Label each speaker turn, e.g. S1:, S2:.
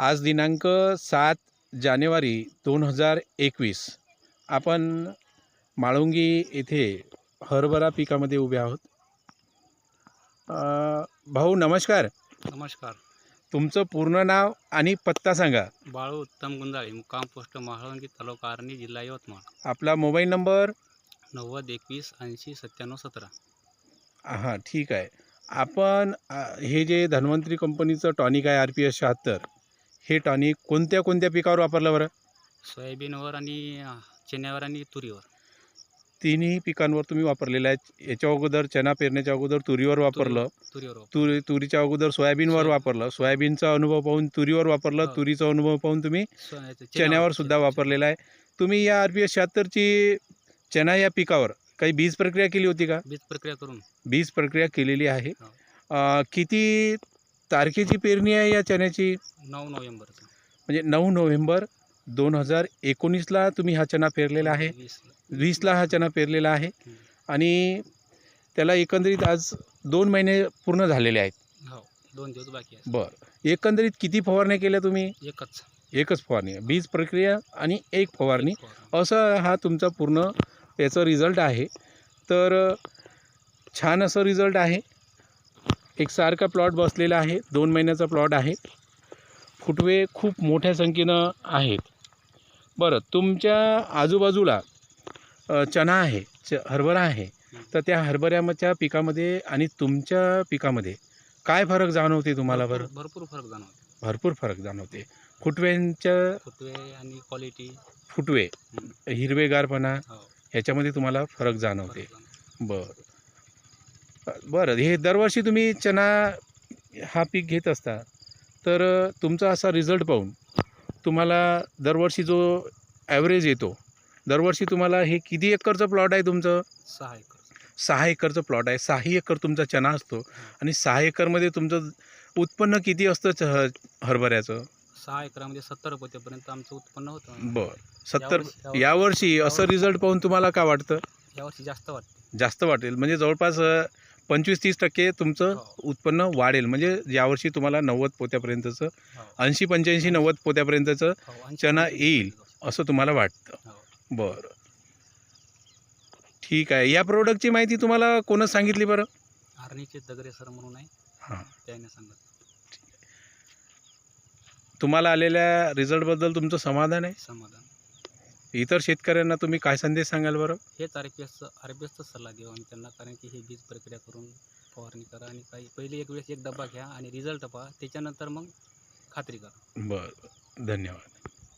S1: आज दिनांक 7 जानेवारी 2021 आपण माळुंगी येथे हरभरा पिकामध्ये उभे आहोत. भाऊ नमस्कार.
S2: नमस्कार.
S1: तुमचं पूर्ण नाव आणि पत्ता सांगा.
S2: बाळू उत्तम गुंजाळे, मुक्काम पोस्ट माळुंगी, तालुका आर्णी, जिल्हा यवतमाळ.
S1: आपला मोबाईल नंबर
S2: 90 21 80 97 17.
S1: हां ठीक आहे. आपण हे जे धन्वंतरी कंपनीचं टॉनिक आहे RPS 76, हे टॉनिक कोणत्या कोणत्या पिकावर वापरलं बरं?
S2: सोयाबीनवर आणि चण्यावर आणि तुरीवर.
S1: तिन्ही पिकांवर तुम्ही वापरलेलं आहे. याच्या अगोदर चना पेरण्याच्या अगोदर तुरीवर वापरलं,
S2: तुरीवर
S1: तुरीच्या अगोदर सोयाबीनवर वापरलं, सोयाबीनचा अनुभव पाहून तुरीवर वापरलं, तुरीचा अनुभव पाहून तुम्ही चण्यावर सुद्धा वापरलेला आहे. तुम्ही या RPS 76ची चना या पिकावर काही बीज प्रक्रिया केली होती का? बीज प्रक्रिया केलेली आहे. किती तारखेची पेरणी आहे या चण्याची?
S2: 9 नोव्हेंबर.
S1: म्हणजे 9 नोव्हेंबर 2019ला तुम्ही हा चना पेरलेला आहे. 20ला हा चना पेरलेला आहे आणि त्याला एकंदरीत आज 2 महिने पूर्ण झालेले आहेत.
S2: 2 दिवस बाकी आहे.
S1: बरं. एकंदरीत किती फवारण्या केल्या तुम्ही? एकच फवारणी, बीज प्रक्रिया आणि एक फवारणी, असा हा तुमचा पूर्ण याचा रिझल्ट आहे. तर छान असं रिझल्ट आहे. एकसारखा प्लॉट बसलेला आहे. 2 महिन्याचा प्लॉट आहे. फुटवे खूप मोठ्या संख्येनं आहेत. बरं, तुमच्या आजूबाजूला चना आहे, हरभरा आहे, तर त्या हरभऱ्याच्या पिकामध्ये आणि तुमच्या पिकामध्ये काय फरक जाणवते तुम्हाला बरं?
S2: भरपूर फरक जाणवतो.
S1: भरपूर फरक जाणवते. फुटवे
S2: आणि क्वालिटी,
S1: फुटवे, हिरवेगारपणा ह्याच्यामध्ये तुम्हाला फरक जाणवते. बरं, हे दरवर्षी तुम्ही चना हा पीक घेत असता, तर तुमचा असा रिझल्ट पाहून तुम्हाला दरवर्षी जो ॲव्हरेज येतो, दरवर्षी तुम्हाला हे किती एकरचं प्लॉट आहे तुमचं?
S2: 6 एकर.
S1: 6 एकरचं प्लॉट आहे. 6 एकर तुमचा चना असतो आणि 6 एकरमध्ये तुमचं उत्पन्न किती असतं हरभऱ्याचं?
S2: 6 एकरामध्ये 70 पोत्यापर्यंत आमचं उत्पन्न होतं.
S1: बरं, 70. यावर्षी असं रिझल्ट पाहून तुम्हाला काय वाटतं?
S2: यावर्षी
S1: जास्त वाटेल. म्हणजे जवळपास 25-30% तुमचं उत्पन्न वाढेल. म्हणजे यावर्षी तुम्हाला 90 पोत्यापर्यंतचं, 80-85-90 पोत्यापर्यंतचं चना येईल असं तुम्हाला वाटतं. बरं, ठीक आहे. या प्रोडक्टची माहिती तुम्हाला कोणच सांगितली बरं?
S2: आर्णीचे दगरे सर म्हणून आहे, त्याने सांगितलं.
S1: तुम्हाला आलेल्या रिझल्टबद्दल तुमचं समाधान आहे?
S2: समाधान.
S1: इतर शेतकऱ्यांना तुम्ही काय संदेश सांगाल बरं?
S2: हेच RPSचा सल्ला देऊ आम्ही त्यांना, कारण की हे बीज प्रक्रिया करून फवारणी करा आणि काही पहिले एक वेळेस एक डबा घ्या आणि रिझल्ट पहा, त्याच्यानंतर मग खात्री करा.
S1: बरं, धन्यवाद.